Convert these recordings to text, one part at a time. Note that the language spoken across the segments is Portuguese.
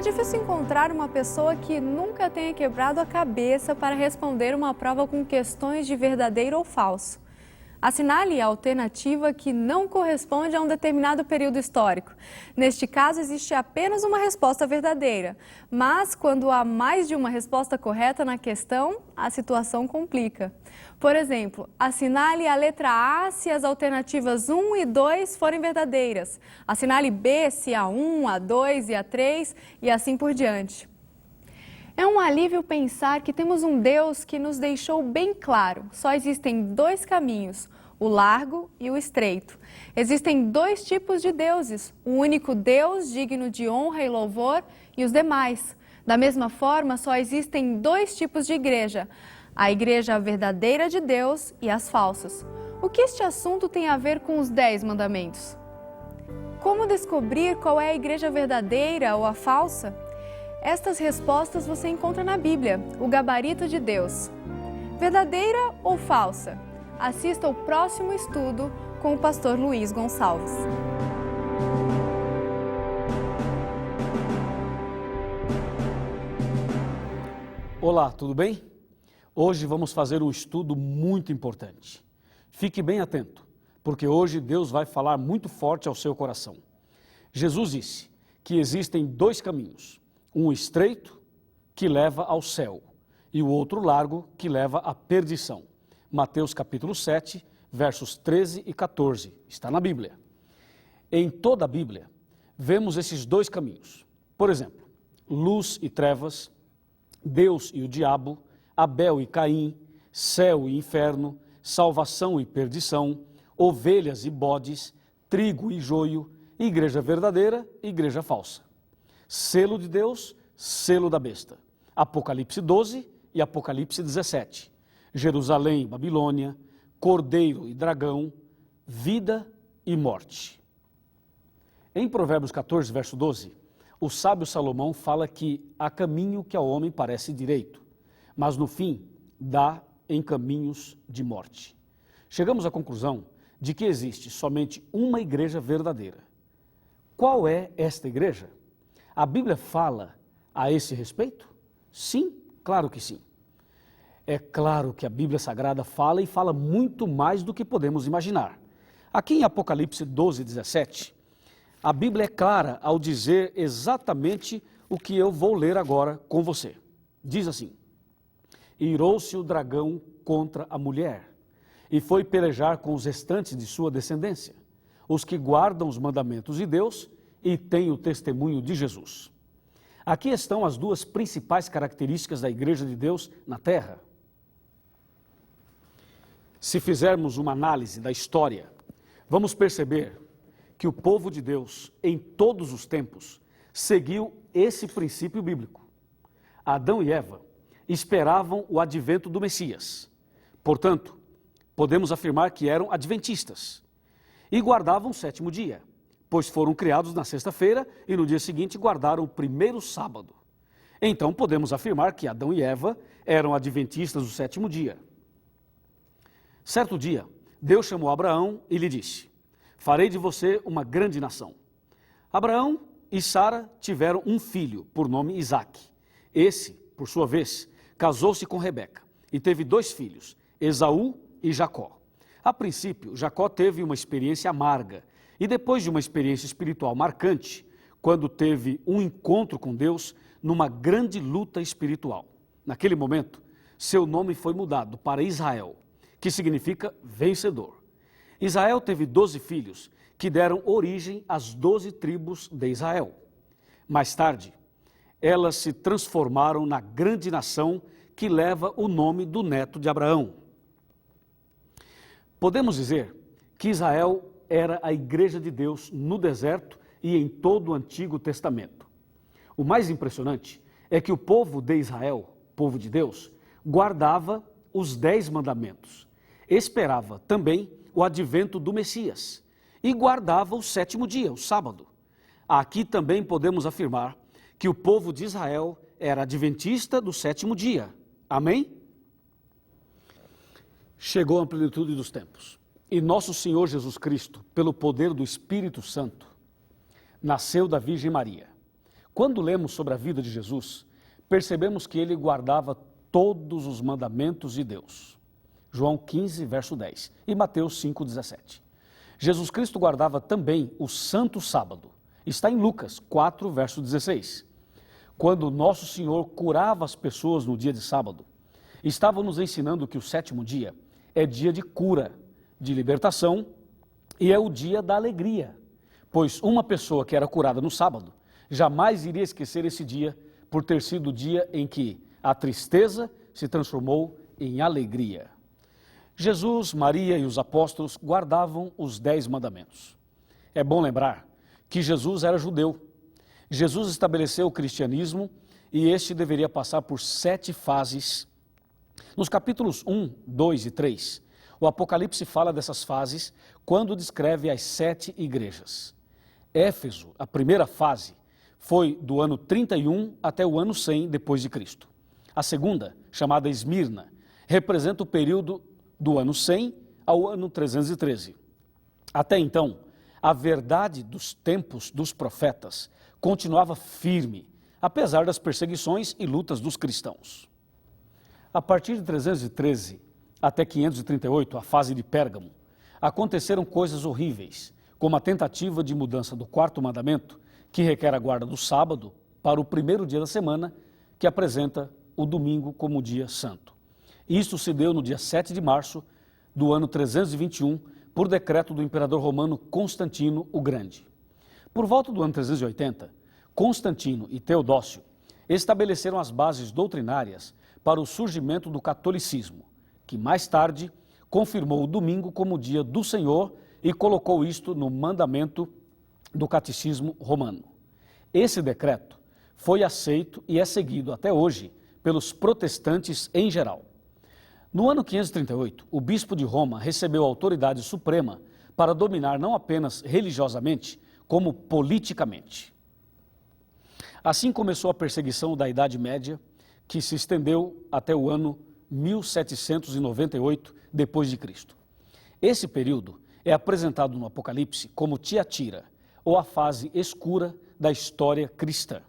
difícil encontrar uma pessoa que nunca tenha quebrado a cabeça para responder uma prova com questões de verdadeiro ou falso. Assinale a alternativa que não corresponde a um determinado período histórico. Neste caso, existe apenas uma resposta verdadeira. Mas, quando há mais de uma resposta correta na questão, a situação complica. Por exemplo, assinale a letra A se as alternativas 1 e 2 forem verdadeiras. Assinale B se a 1, a 2 e a 3 e assim por diante. É um alívio pensar que temos um Deus que nos deixou bem claro. Só existem dois caminhos, o largo e o estreito. Existem dois tipos de deuses, o único Deus digno de honra e louvor e os demais. Da mesma forma, só existem dois tipos de igreja, a igreja verdadeira de Deus e as falsas. O que este assunto tem a ver com os 10 mandamentos? Como descobrir qual é a igreja verdadeira ou a falsa? Estas respostas você encontra na Bíblia, o gabarito de Deus. Verdadeira ou falsa? Assista ao próximo estudo com o pastor Luiz Gonçalves. Olá, tudo bem? Hoje vamos fazer um estudo muito importante. Fique bem atento, porque hoje Deus vai falar muito forte ao seu coração. Jesus disse que existem dois caminhos. Um estreito, que leva ao céu, e o outro largo, que leva à perdição. Mateus capítulo 7, versos 13 e 14, está na Bíblia. Em toda a Bíblia, vemos esses dois caminhos. Por exemplo, luz e trevas, Deus e o diabo, Abel e Caim, céu e inferno, salvação e perdição, ovelhas e bodes, trigo e joio, igreja verdadeira e igreja falsa. Selo de Deus, selo da besta. Apocalipse 12 e Apocalipse 17. Jerusalém e Babilônia, cordeiro e dragão, vida e morte. Em Provérbios 14, verso 12, o sábio Salomão fala que há caminho que ao homem parece direito, mas no fim dá em caminhos de morte. Chegamos à conclusão de que existe somente uma igreja verdadeira. Qual é esta igreja? A Bíblia fala a esse respeito? Sim, claro que sim. É claro que a Bíblia Sagrada fala e fala muito mais do que podemos imaginar. Aqui em Apocalipse 12, 17, a Bíblia é clara ao dizer exatamente o que eu vou ler agora com você. Diz assim: irou-se o dragão contra a mulher e foi pelejar com os restantes de sua descendência, os que guardam os mandamentos de Deus e têm o testemunho de Jesus. Aqui estão as duas principais características da Igreja de Deus na Terra. Se fizermos uma análise da história, vamos perceber que o povo de Deus, em todos os tempos, seguiu esse princípio bíblico. Adão e Eva esperavam o advento do Messias. Portanto, podemos afirmar que eram adventistas e guardavam o sétimo dia, pois foram criados na sexta-feira e no dia seguinte guardaram o primeiro sábado. Então podemos afirmar que Adão e Eva eram adventistas do sétimo dia. Certo dia, Deus chamou Abraão e lhe disse: farei de você uma grande nação. Abraão e Sara tiveram um filho, por nome Isaque. Esse, por sua vez, casou-se com Rebeca e teve 2 filhos, Esaú e Jacó. A princípio, Jacó teve uma experiência amarga e depois de uma experiência espiritual marcante, quando teve um encontro com Deus numa grande luta espiritual. Naquele momento, seu nome foi mudado para Israel, que significa vencedor. Israel teve 12 filhos, que deram origem às 12 tribos de Israel. Mais tarde, elas se transformaram na grande nação que leva o nome do neto de Abraão. Podemos dizer que Israel era a igreja de Deus no deserto e em todo o Antigo Testamento. O mais impressionante é que o povo de Israel, povo de Deus, guardava os 10 mandamentos, esperava também o advento do Messias e guardava o sétimo dia, o sábado. Aqui também podemos afirmar que o povo de Israel era adventista do sétimo dia. Amém? Chegou a plenitude dos tempos e nosso Senhor Jesus Cristo, pelo poder do Espírito Santo, nasceu da Virgem Maria. Quando lemos sobre a vida de Jesus, percebemos que ele guardava todos os mandamentos de Deus. João 15, verso 10 e Mateus 5, 17. Jesus Cristo guardava também o Santo Sábado. Está em Lucas 4, verso 16. Quando nosso Senhor curava as pessoas no dia de sábado, estava nos ensinando que o sétimo dia é dia de cura, de libertação e é o dia da alegria, pois uma pessoa que era curada no sábado jamais iria esquecer esse dia por ter sido o dia em que a tristeza se transformou em alegria. Jesus, Maria e os apóstolos guardavam os 10 mandamentos. É bom lembrar que Jesus era judeu. Jesus estabeleceu o cristianismo e este deveria passar por 7 fases. Nos capítulos 1, 2 e 3, o Apocalipse fala dessas fases quando descreve as 7 igrejas. Éfeso, a primeira fase, foi do ano 31 até o ano 100 depois de Cristo. A segunda, chamada Esmirna, representa o período do ano 100 ao ano 313. Até então, a verdade dos tempos dos profetas continuava firme, apesar das perseguições e lutas dos cristãos. A partir de 313 até 538, a fase de Pérgamo, aconteceram coisas horríveis, como a tentativa de mudança do 4º mandamento, que requer a guarda do sábado para o primeiro dia da semana, que apresenta o domingo como dia santo. Isto se deu no dia 7 de março do ano 321, por decreto do imperador romano Constantino o Grande. Por volta do ano 380, Constantino e Teodócio estabeleceram as bases doutrinárias para o surgimento do catolicismo, que mais tarde confirmou o domingo como dia do Senhor e colocou isto no mandamento do catecismo romano. Esse decreto foi aceito e é seguido até hoje pelos protestantes em geral. No ano 538, o bispo de Roma recebeu a autoridade suprema para dominar não apenas religiosamente, como politicamente. Assim começou a perseguição da Idade Média, que se estendeu até o ano 1798 depois de Cristo. Esse período é apresentado no Apocalipse como Tiatira, ou a fase escura da história cristã,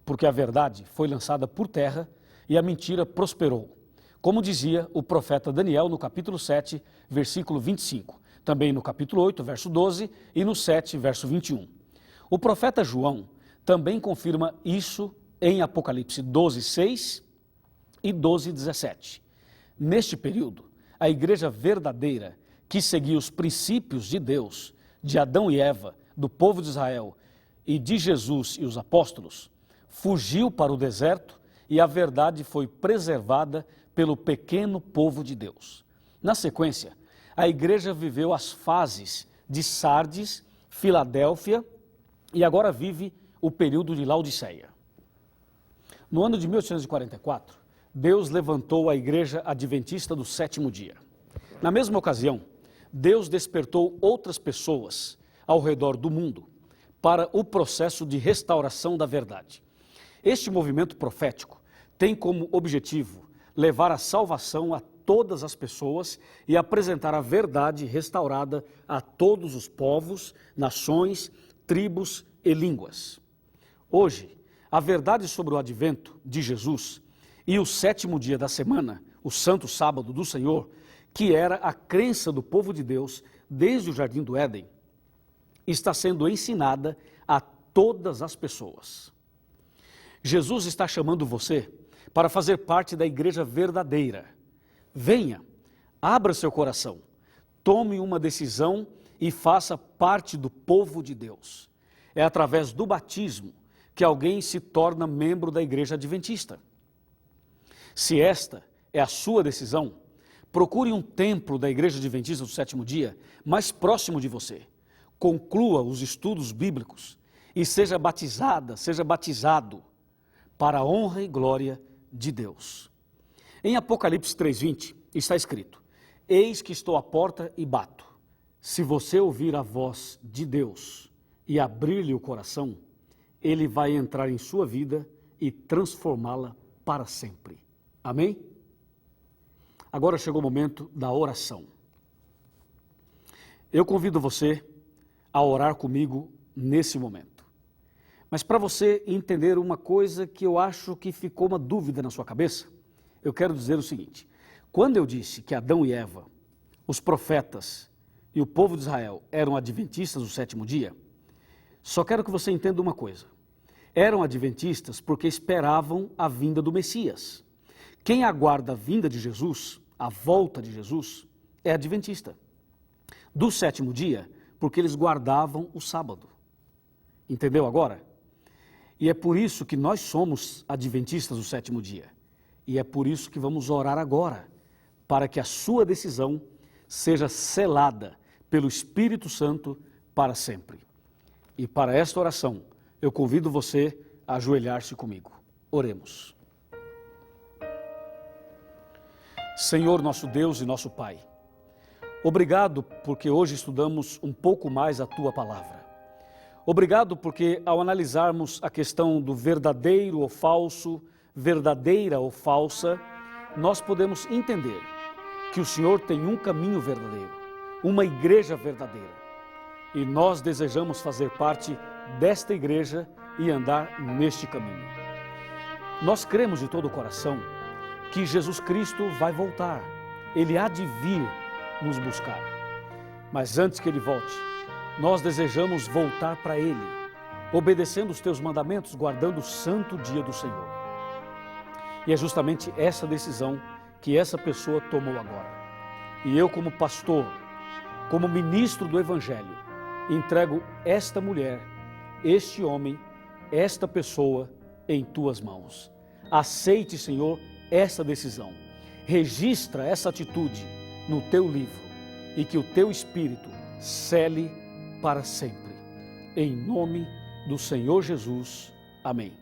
porque a verdade foi lançada por terra e a mentira prosperou, como dizia o profeta Daniel no capítulo 7, versículo 25, também no capítulo 8, verso 12 e no 7, verso 21. O profeta João também confirma isso em Apocalipse 12, 6 e 12, 17. Neste período, a igreja verdadeira, que seguia os princípios de Deus, de Adão e Eva, do povo de Israel e de Jesus e os apóstolos, fugiu para o deserto e a verdade foi preservada pelo pequeno povo de Deus. Na sequência, a igreja viveu as fases de Sardes, Filadélfia e agora vive o período de Laodiceia. No ano de 1844, Deus levantou a igreja adventista do 7º dia. Na mesma ocasião, Deus despertou outras pessoas ao redor do mundo para o processo de restauração da verdade. Este movimento profético tem como objetivo levar a salvação a todas as pessoas e apresentar a verdade restaurada a todos os povos, nações, tribos e línguas. Hoje, a verdade sobre o advento de Jesus e o 7º dia da semana, o Santo Sábado do Senhor, que era a crença do povo de Deus desde o Jardim do Éden, está sendo ensinada a todas as pessoas. Jesus está chamando você para fazer parte da igreja verdadeira. Venha, abra seu coração, tome uma decisão e faça parte do povo de Deus. É através do batismo que alguém se torna membro da igreja adventista. Se esta é a sua decisão, procure um templo da igreja adventista do 7º dia mais próximo de você. Conclua os estudos bíblicos e seja batizada, seja batizado para a honra e glória de Deus. Em Apocalipse 3:20 está escrito: Eis que estou à porta e bato. Se você ouvir a voz de Deus e abrir-lhe o coração, Ele vai entrar em sua vida e transformá-la para sempre. Amém? Agora chegou o momento da oração. Eu convido você a orar comigo nesse momento. Mas para você entender uma coisa que eu acho que ficou uma dúvida na sua cabeça, eu quero dizer o seguinte: quando eu disse que Adão e Eva, os profetas e o povo de Israel eram adventistas do sétimo dia, só quero que você entenda uma coisa. Eram adventistas porque esperavam a vinda do Messias. Quem aguarda a vinda de Jesus, a volta de Jesus, é adventista. Do sétimo dia, porque eles guardavam o sábado. Entendeu agora? E é por isso que nós somos adventistas do sétimo dia. E é por isso que vamos orar agora, para que a sua decisão seja selada pelo Espírito Santo para sempre. E para esta oração, eu convido você a ajoelhar-se comigo. Oremos. Senhor, nosso Deus e nosso Pai, obrigado porque hoje estudamos um pouco mais a Tua Palavra. Obrigado porque ao analisarmos a questão do verdadeiro ou falso, verdadeira ou falsa, nós podemos entender que o Senhor tem um caminho verdadeiro, uma igreja verdadeira. E nós desejamos fazer parte desta igreja e andar neste caminho. Nós cremos de todo o coração que Jesus Cristo vai voltar. Ele há de vir nos buscar. Mas antes que Ele volte, nós desejamos voltar para Ele, obedecendo os Teus mandamentos, guardando o santo dia do Senhor. E é justamente essa decisão que essa pessoa tomou agora. E eu, como pastor, como ministro do Evangelho, entrego esta mulher, este homem, esta pessoa em Tuas mãos. Aceite, Senhor, essa decisão. Registra essa atitude no Teu livro e que o Teu Espírito cele para sempre. Em nome do Senhor Jesus. Amém.